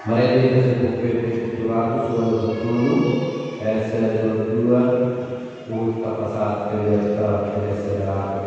Mereka disebut PP 720 S22 Ultra Passat Terrestre SRA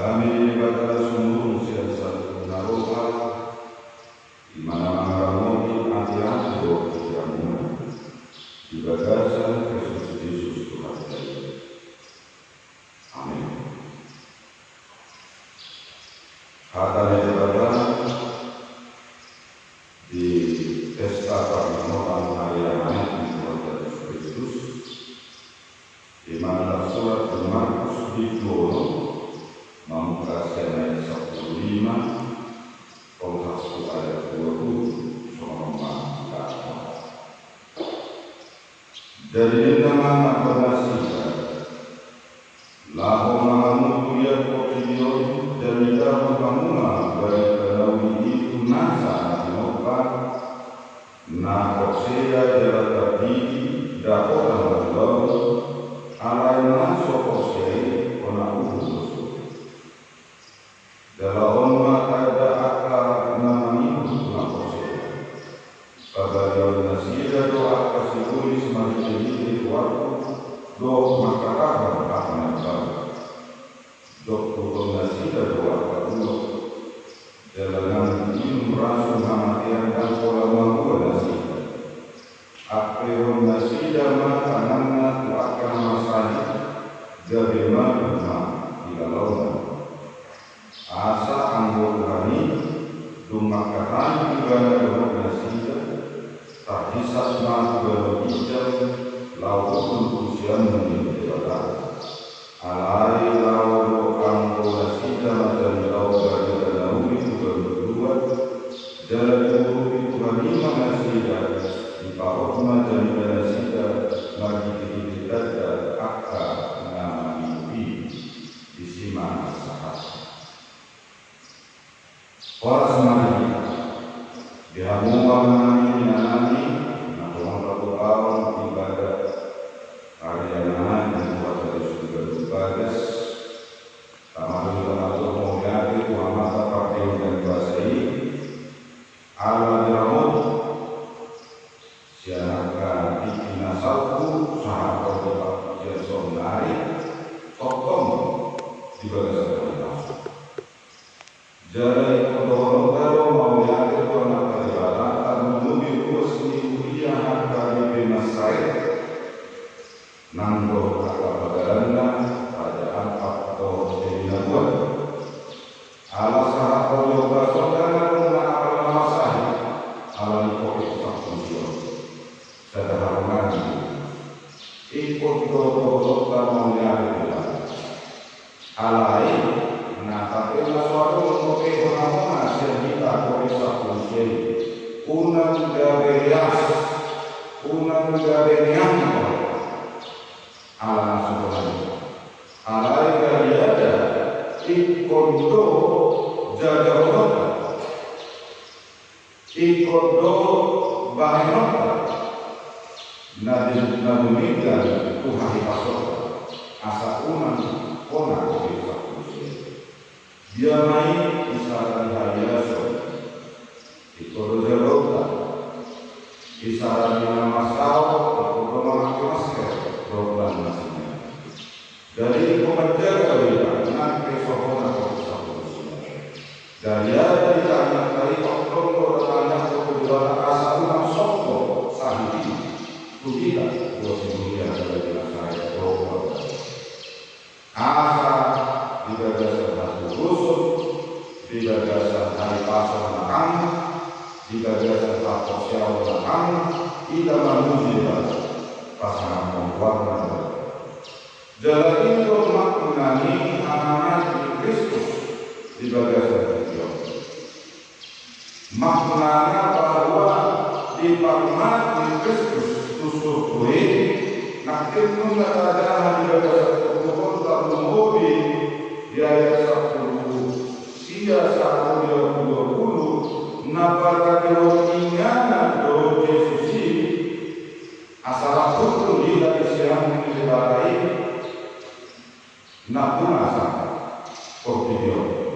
Kami ibadah sungguh siasat naroha di mana mobil hati-hati kamu ibadah Kristus Yesus Tuhan. Amin. Hadap ibadah di pesta permohonan hari raya Tuhan Yesus Kristus di mana surat Markus Bidono Mamukasih ayat 15 Kolhasku ayat 20 Somama kata dari nama Nabonasika Laho Mahamutu ya Kokiyo dari dalam bangunan dari Kelawi itu Nasa Dinoka Nakosea Jelata Bidi Dakota Malau Alai Naso Kosei Kona Uhusu dalam ada akar nama itu nakosea. Pagaliau nasida doa kasihuri semakin ini waktu doa makarahan akan apa. Doktor nasida doa kedua dalam ini merasa kematian dan pola mampu nasida. Akhirul nasida makanannya tu akan masalah jadi mana di dalam asa anggotani dumakatan juga demokrasi tak bisa melakukan hijau laut ujian menjadi alai laut anggotasi dan laut bagi laut juga berdua jalan itu lima nasi di bawah macam nasi bagi kita akar nama ini di sini sahaja. Para semari dihamukan menangani nanani namun berdoa ibadah karyanan yang buat dari surga ibadah sama dengan Allah mengajar Muhammad pakai dan bahasai ala diramut siapa dikina salku sahabat bapak jasa menarik tokom ibadah seperti jadi kalau mau yakin pernah perjalanan menuju kurs kuliah dari Pemasai, nanggo kata badannya pada atau jadi nabuat. Alasan apa juga saudara mengapa nama saya alami kopi tak muncul. Sederhana ikut doa mau yakin alai. Nah, tapi suatu mungkin orang masih kita boleh satu unang gaberias, unang gaberian, ala nasuhan, ala gaberiada, ikondo jaga orang, ikodo bahenota nadumika tuhahi pasok asa unan kona kopi sakusi dia main isaran hayaso ikodo jalota isaran nama sao ikodo memakai masker roban nasinya dari pekerja kalian nanti sohona kopi sakusi dari ada di tanah dari oknum bertanya kedua asa unan soko sahibi kita posisinya dari saya roban asa di gagasan satu rusuk di gagasan hari pasar makan di gagasan satu sosial makan tidak manusia pasangan perempuan jalan itu mengenai amanat di Kristus di gagasan itu maknanya bahwa di amanat di Kristus tusuk kue nakil pun tak ada di gagasan itu tak mengobi di ayat 10 sia 1:20 napar kerotingan do Yesus asal pun tidak siang dibarai napunasa portio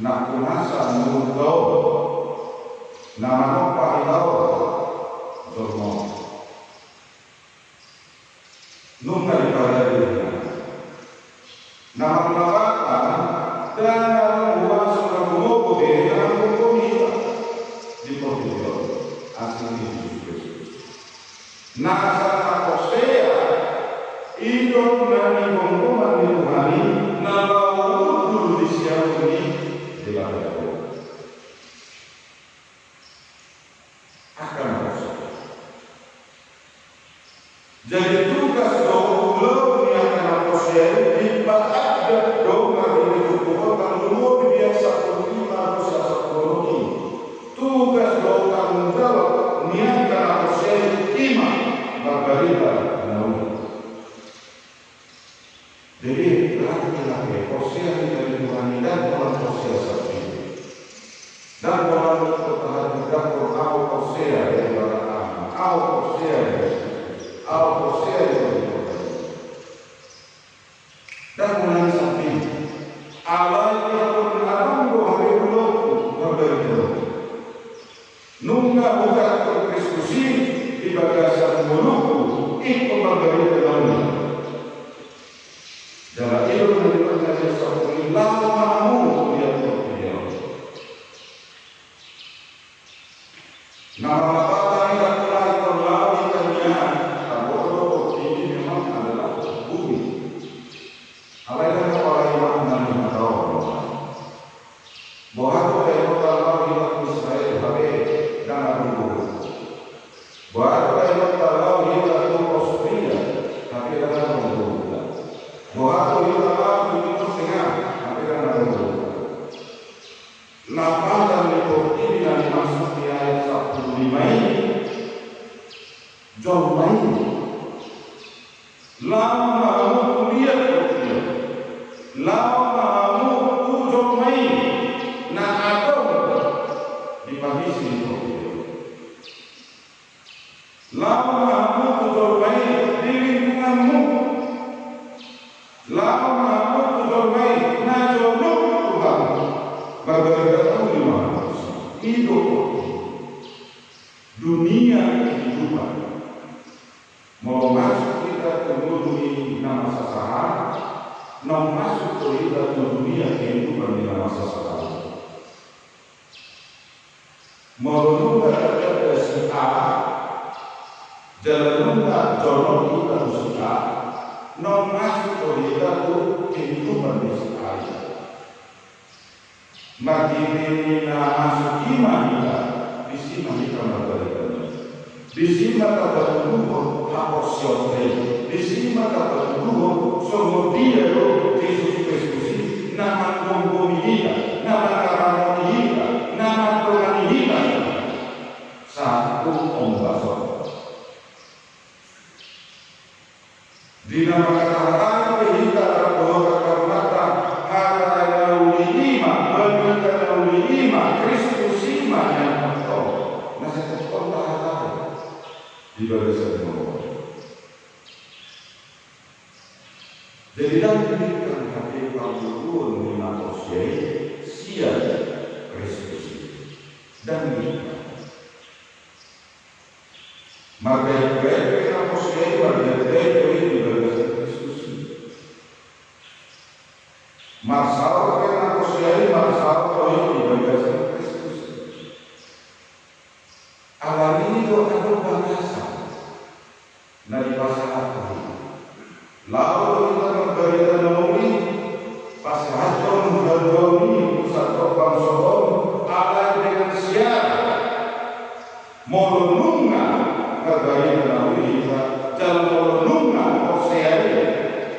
napunasa mudo nama paitao dormo nunca daripada dirinya nama melawatan dan nama sudah mengobo dalam hukum kita di portio asli Yesus nasa takosea hidup dari pengumuman di Tuhan nama dulu di siang ini di ladang akan masuk. Jadi tugas doa yang akan proses di ada doa ini cukup kalau biasa terima proses ini. Tugas doa tanggung jawab niat akan proses iman margarita naun. Jadi laki-laki proses dari Tuhan dan orang proses seperti dan orang bertahan tidak tahu proses dari orang tahu proses dan mulai samping Allah yang mengarang hari belum berbeda nunggah buka diskusi di bagasan mulutku ikut berbeda dalamnya dalam itu menjadi sesuatu lamamu dia berbeda nama dunia kehidupan mau masuk kita ke nama sasaran mau masuk ke dunia kehidupan di nama sasaran mau lupa ada si A jalan lupa jono kita si A mau masuk ke kehidupan di si A bagi nama iman kita di sini kita berada. Di sini kita berdoa apostil. Di sini kita berdoa sama Dia Yesus Kristus. Nama Tuhan kita, nama Tuhan kita, nama Tuhan kita. Satu ombak. Di nama kata kita berdoa kepada Kristus di barisan nomor. Jadi dan diberikan hati panggilan mengatasi siap Kristus dan kita. Maka mereka posisi mereka di barisan Kristus. Masalah yang posisi masalah di barisan Kristus. Alam ini itu akan berbahasa. Dari bahasa apa? Lalu kita berbeda nauli pas hajon berdomi satu bangsa ala dengan siapa molununga berbeda nauli jalan molununga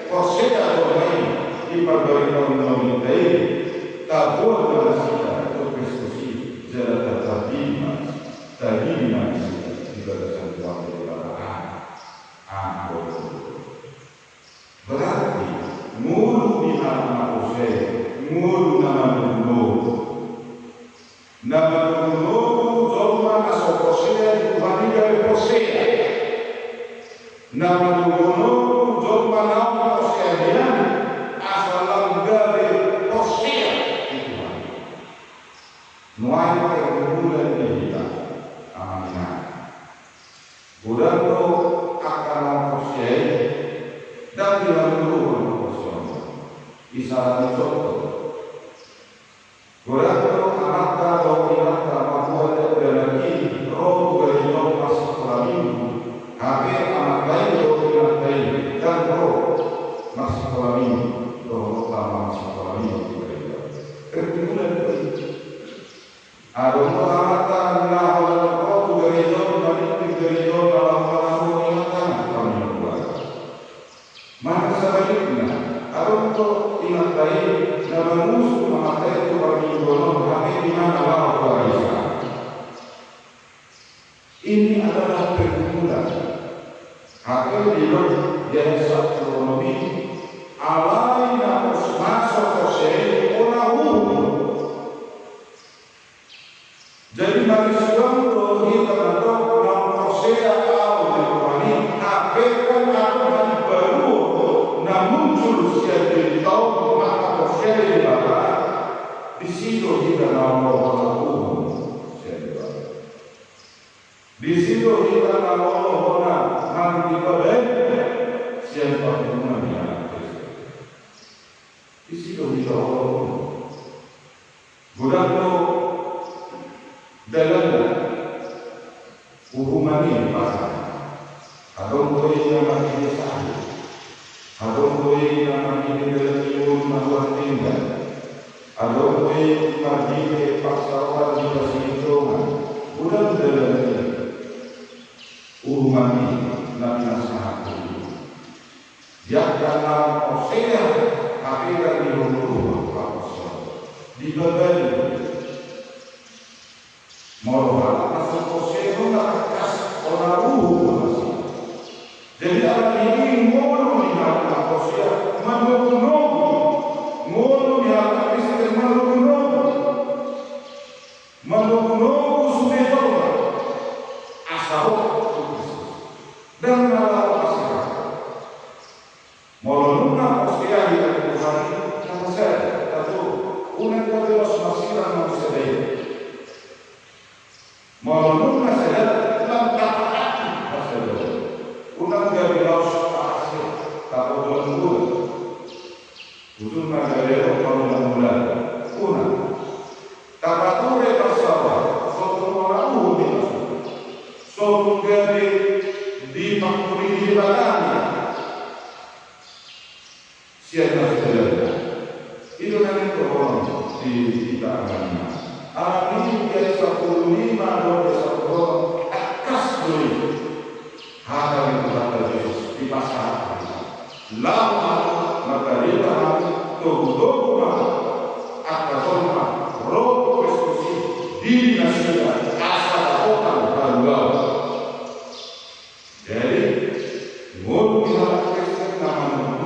posea doai di berbeda nauli tadi tabur dengan kita untuk Kristus jalan tadi di barisan Tuhan berarti ngulu di nama Hosea, ngulu nama Nuh Joma asal Hosea dikuhani dari Hosea. Nama Nuh Joma nama Hosea asal dari Hosea dikuhani. Nuai kemudian kita, amanah. Budak tu akan Hosea dan dilakukan proporsional. Isaran contoh. Gorato amata dominata mabuat lagi roh garido masuk kelamin. Habe amatai dominatai dan roh masuk kelamin. Roh utama masuk kelamin kita. Kemudian Adon amata nahal roh garido manik garido dalam dominata kami buat. Maka sebaliknya, untuk ingat baik dalam musuh memakai itu berminggu hati di mana Allah kuasa. Ini adalah pergumulan. Hakim di yang astronomi alai namus masuk kosei orang umum. Jadi manusia untuk kita untuk kosei atau dikuani apekan akan baru. Namun solusi dari tahun maka kosei bapak di situ kita nama orang umum. Di situ kita nama orang nanti balik siapa pun yang di situ kita orang umum. Budak tu dalam hubungan ini pasal. Atau boleh yang masih sah. Adon koi nama ini dalam imun mahuan tinggal. Adon koi marji ke paksawan di pasintongan. Bulan dalam ini urumani nabi nasihat ini. Dia karena Hosea akhirnya di rumah di Babel. Morohan asal Hosea itu tak kertas orang masih. Jadi dalam ini ngulu di hadapan Hosea menunggu ngulu di hadapan Kristen menunggu sudah tahu asal dan malah masyarakat menunggu Hosea di hadapan kata saya satu unek kebelas masyarakat manusia ini menunggu saya lengkap masyarakat unang dari laos asli tak boleh buat usul magalero mula unang tak pature pasawah soto orang umum soto dari di makmuri di belakangnya siapa saudara itu nanti orang di kita agamanya alam ini biasa 15 dolar akas dulu hal yang berkata Yesus di pasar lama maka dia tuh atas roh Kristus di nasihat asal orang baru. Jadi ngomong dalam Kristen nama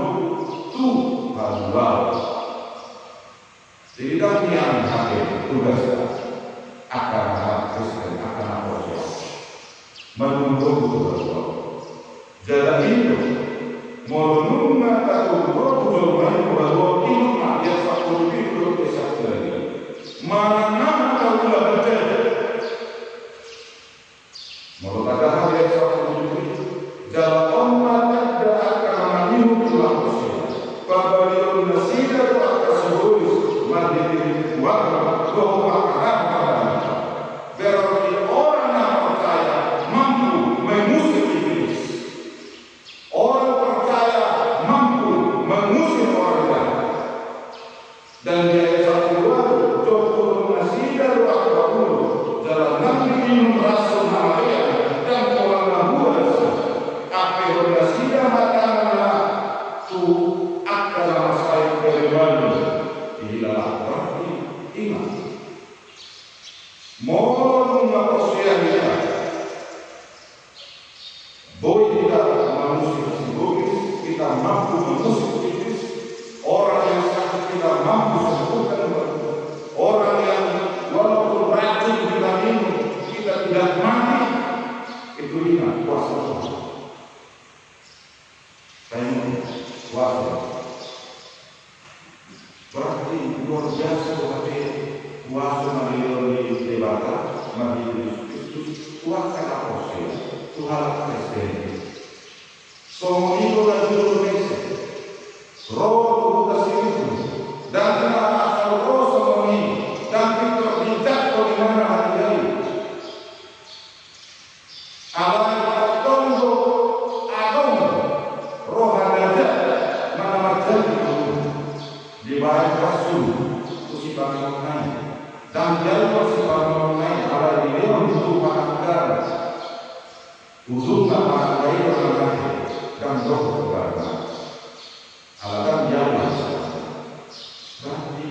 tu baru. Tidak yang hadir tugas akan Kristen akan apa menunggu Allah. Jalan itu molonunga atau berbuat main bahwa ini dia faktor itu kesat lagi. Mana kau telah berjaya? Mau kata hal yang faktor itu jalan umat tidak akan meniru manusia. Pabalion nasida akan seluruh mandiri warga bahwa berarti orang yang percaya mampu mengusir iblis. Orang percaya mampu mengusir orang lain. Dan di ayat 1 Joko Nasida Waktu dalam Nabi minum rasul Maria dan orang Nahuas Ape Nasida Matana tu akan masai berbalik ila berarti ingat mohon mengapresiasinya boleh kita mengusir psikologis, kita mampu mengusir psikis, orang yang sakit kita mampu sembuhkan, orang yang walaupun racun kita minum kita tidak mati, itu ingat kuasa Tuhan. Saya kuasa berarti luar biasa berarti kuasa melalui debata melalui Kristus kuasa apostel Tuhan Kristen semua itu dan Indonesia roh buka itu dan asal roh semua ini dan Peter dijatuh di mana hati ini alam tunggu agung roh hadaja mana macam itu di bawah rasul kusibang mengenai dan jalur kusibang mengenai ala dileon itu pakar uzunnya pakar mengenai dan roh berkata alasan jalan berarti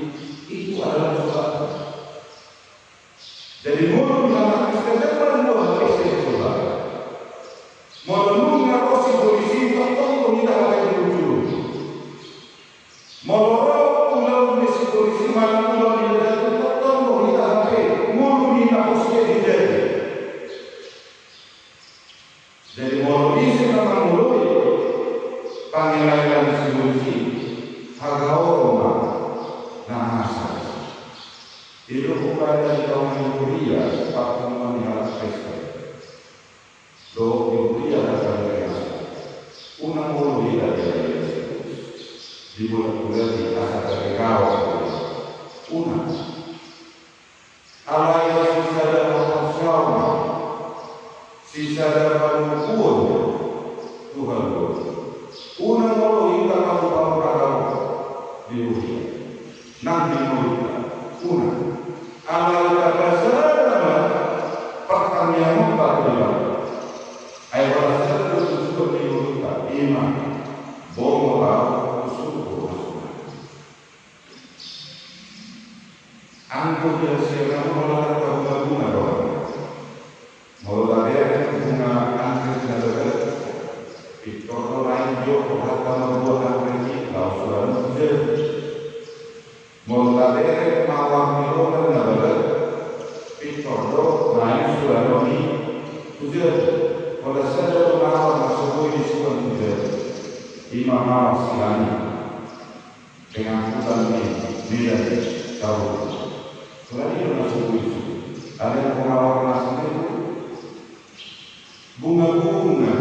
itu adalah sesuatu jadi mulut dalam Kristen merenung Kristen juga merenungnya rosi polisi tertentu tidak ada yang lucu melorong pulau polisi mana pulau tidak tertentu tidak ada mulut tidak posisi dijadi jadi polisi memang mulut panggilan polisi harga orang nasa itu bukan dari kaum yang kuliah atau melihat Kristen doa yang kuliah adalah una mulut dari di bulan-bulan di asal dari kau una Allah yang sisa dalam syawal sisa dalam pun Tuhan una mulut kita mampu kau di dunia nanti mulut una Allah yang bersama pertanyaan muka beliau ayat bersama itu seperti mulut iman bohong angkut yang siapa menolak bunga doang mau tadi bunga angkut negara Victor lain juga kata membuat angkut kalau sudah muncul mau tadi mawar milokan negara Victor lain sudah noni muncul pada saat mawar masuk di sudah muncul Imam Mawasilani dengan hutan ini tahu lagi masuk itu ada yang pengawal masuk itu bunga-bunga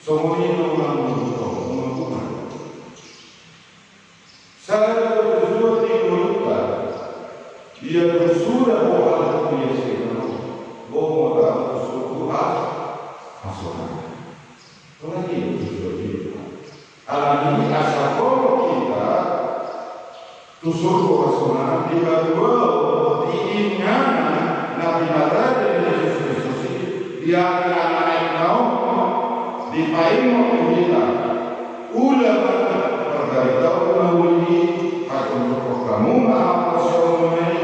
semuanya bunga-bunga saya berjuang di Muluka dia bersudah bahwa punya sekarang bahwa dalam Tuhan masuk lagi itu alam ini asal kita tusuk rasulullah di bawah diingatkan Nabi Muhammad dan Yesus Kristus dia anak kaum di payung kita ulama berberitahu melalui akan kamu maha rasulullah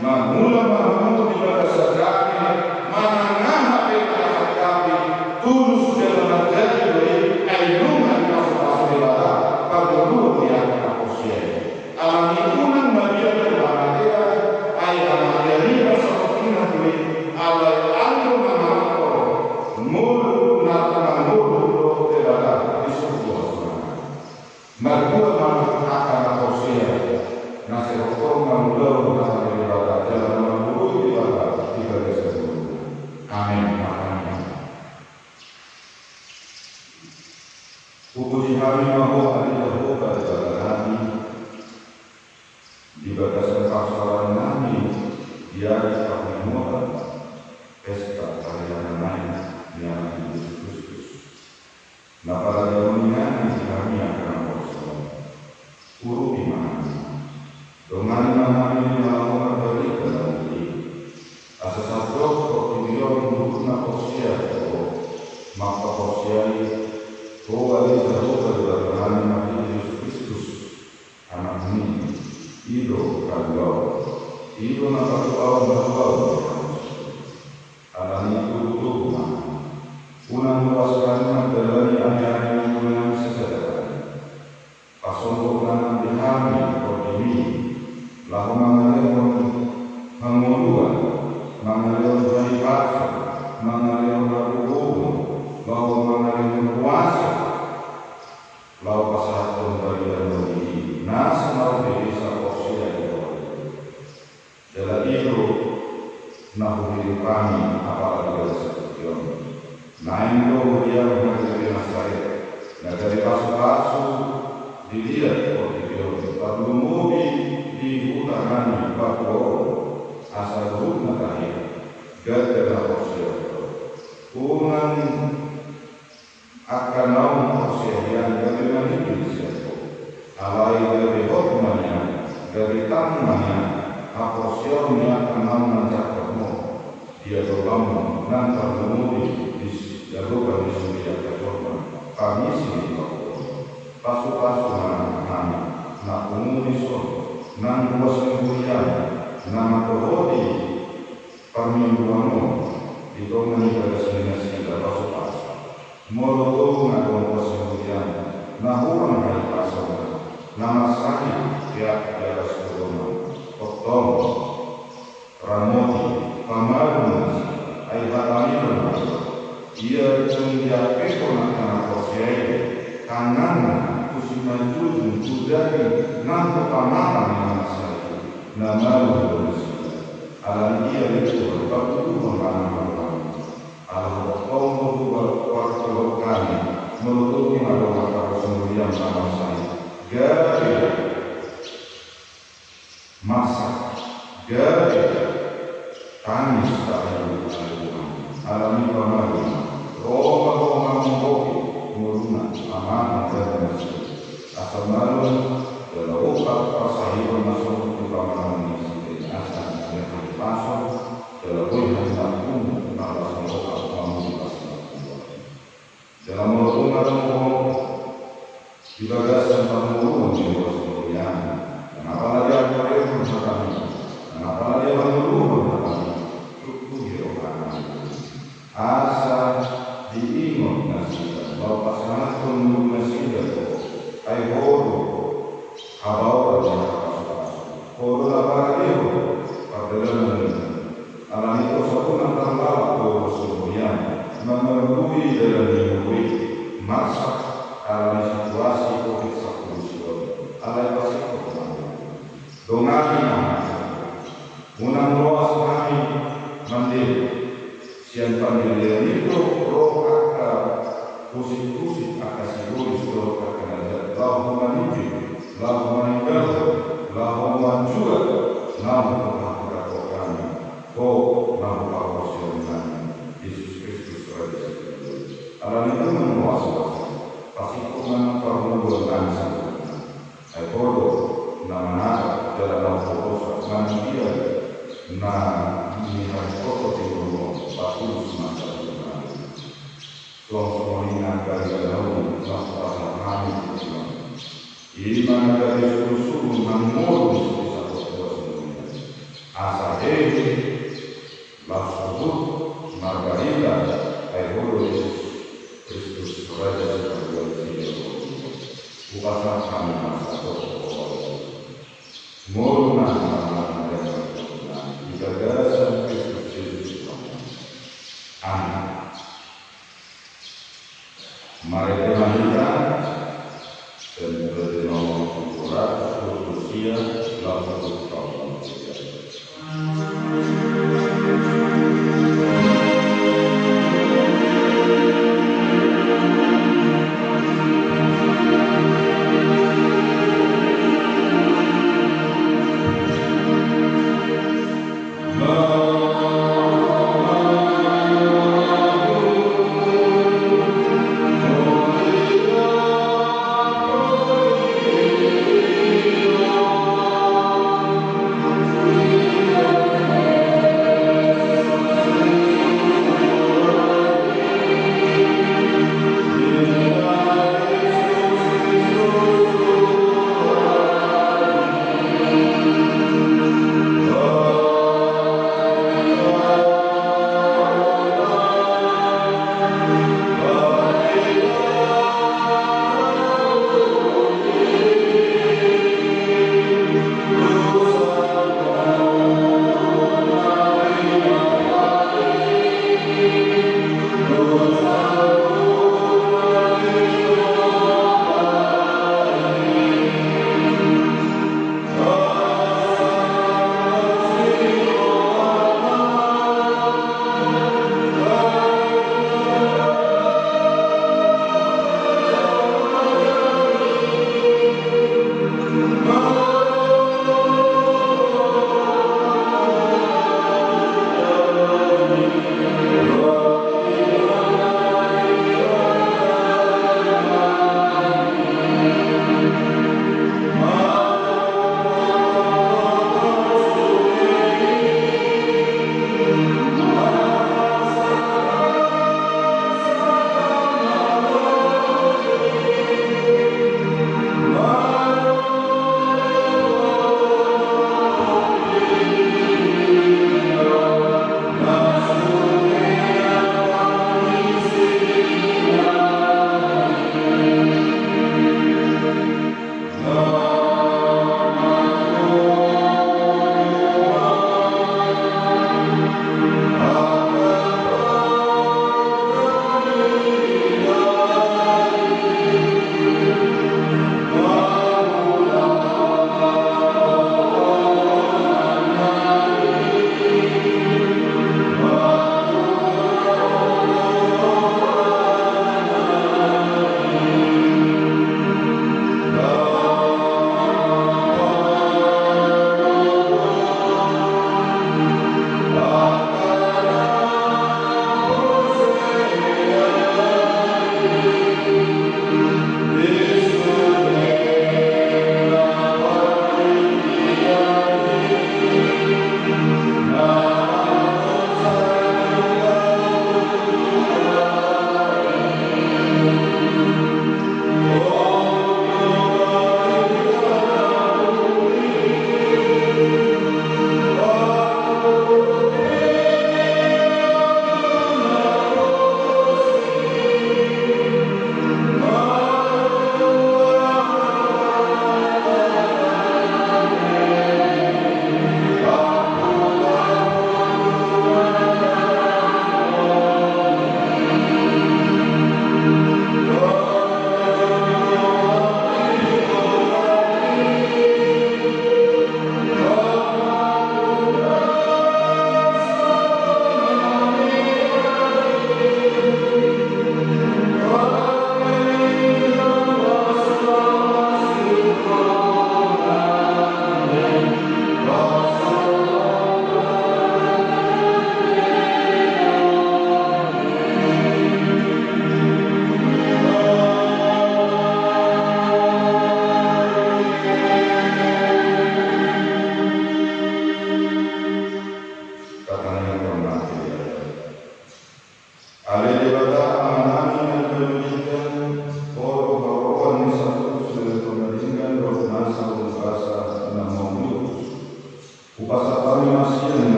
mahmula mahmud di bahasa kami mana nama kita kami tulus dalam hati ayungan kasih ibadah pada dulu yang manusia alam ikunan bagian kebahagiaan ayat dari seperti nanti Allah yang bertahun-tahun. Alani itu unang luaskan menjalani aneh-aneh dengan sejahtera. Pasong unang dihami kodimi, lahu mengalir menguluan, mengalir dari pasir, mengalir dari bumi, lahu mengalir kuasa, lahu pasatun dari dari nasi mau bisa opsi yang dalam itu nahu diri kami apalagi dari sekian naik do dia menghadapi masalah dari pasu-pasu dilihat seperti lalu mobil di utara Papua asal rumah kahir gara-gara opsi unang akan naum opsi yang dari Indonesia alai dari hotmanya dari tangannya aposionya kenal mencatatmu dia berbangun dan terlemuri dijalukan di suria kecorban kami sini pasu-pasu kami nak umurisun nan kuasa kuliah nama terhodi permingguanmu itu menjadi sinasi dan pasu-pasu molotu ngakon kuasa kuliah nahuan dari pasu nama sakit tiap di atas turunmu Oktom, Ramoti, Pamarun, Aibatani, ia menjaga konak-konak kosiai, kanan, kusiman jujun, judari, nanti pamaran yang masih, nama Indonesia. Alam dia itu berbatu menganam alam Oktom berkuat kami, menutupi malam mata kemudian nama saya. Gaya masa gaya tangis tak alami pemalu Roma mengkopi muruna aman dan masih asal malu dalam otak pasahiran masuk ke pamalan ini asal yang pasang dalam bulan satu nafas otak kamu dalam melakukan ngomong di bagasan pemurun di bawah kemuliaan. Kenapa lagi aku review kami? Kenapa lagi menurun kami? Tuku hirokan asa diingat nasihat bahwa pasangan penurun nasihat ay horo habaw dan horo apa lagi padahal alam itu satu antara lawa horo semuanya memerlukan dalam minggu masa alam situasi COVID-19 alam pasir dongani unang luas kami mandiri siang pandiri itu roh akar kusik akasirulis roh akar lahu maniji lahu maninggal lahu manjua namu kami namu kawasan kami Yesus Kristus Raja alam itu meluas pasti kumang permulaan saya bodoh nama dalam foto manusia na ini harus foto di rumah satu semacam semua ingat dari dalam satu kami iman dari susu namun satu semuanya asal ini langsung margarita bodoh Kristus Raja bukan kami satu Murna di gagasan Kristus Amin. Mari kita lanjutkan dan berdoa syukuran usia 80 tahun.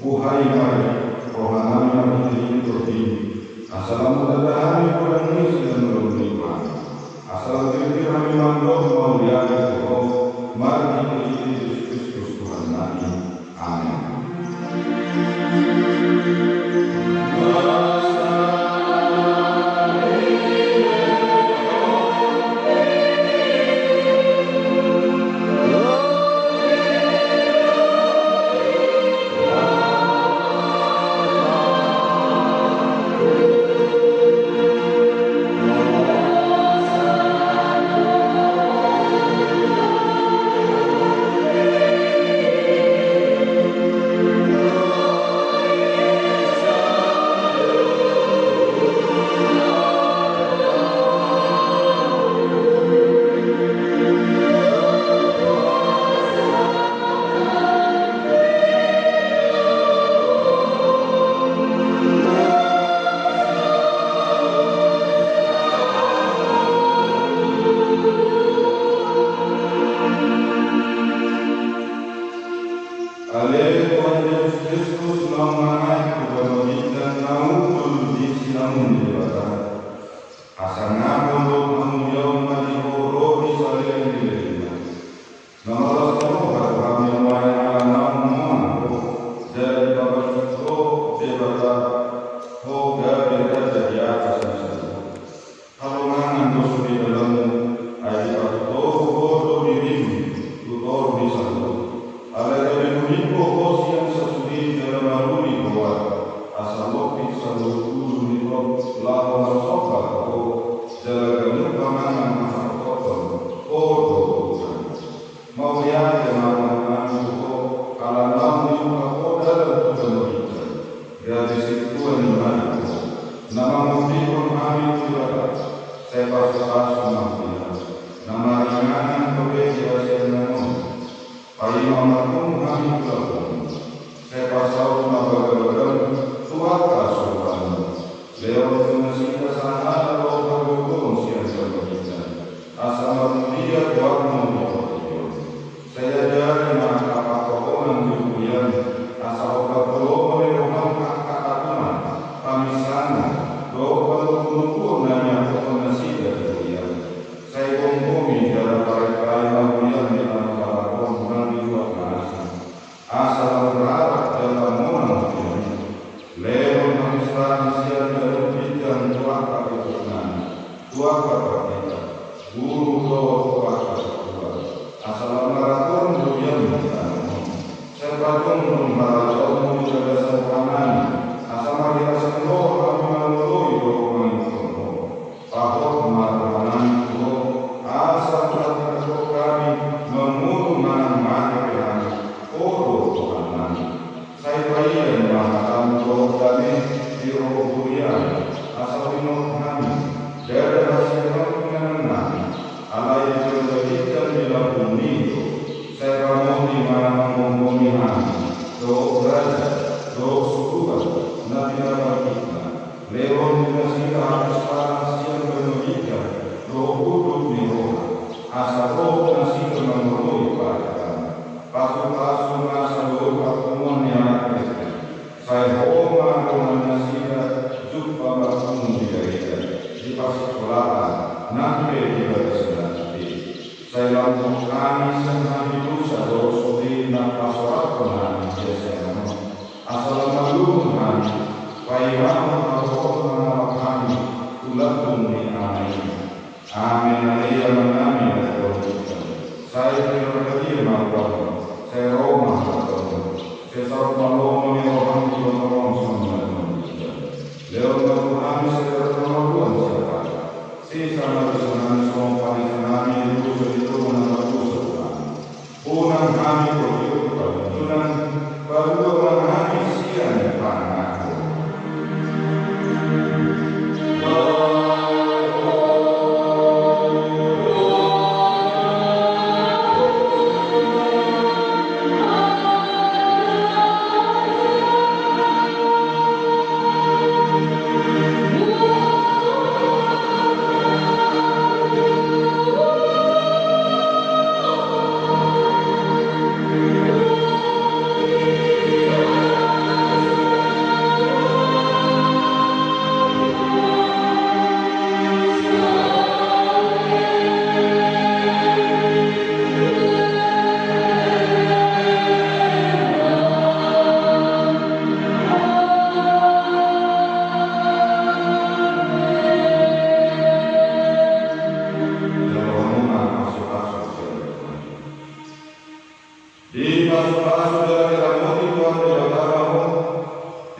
Buhay Mari, rohanami yang berdiri berdiri. Assalamu alaikum warahmatullahi wabarakatuh. Assalamualaikum warahmatullahi wabarakatuh. Mari kita Yesus Kristus Tuhan kami. Amin. Oh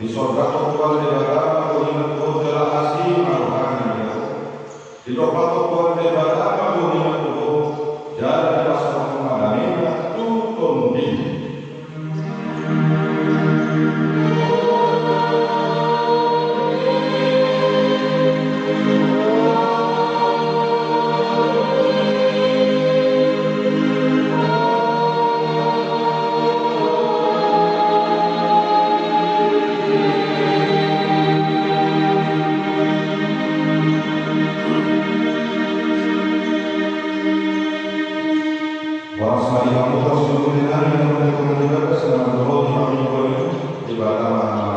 Di sorga Tuhan debata magunin Tuhan telah asih maruhan ya. Di doa Tuhan debata magunin Tuhan jadi pasal mengalami tutun di. Di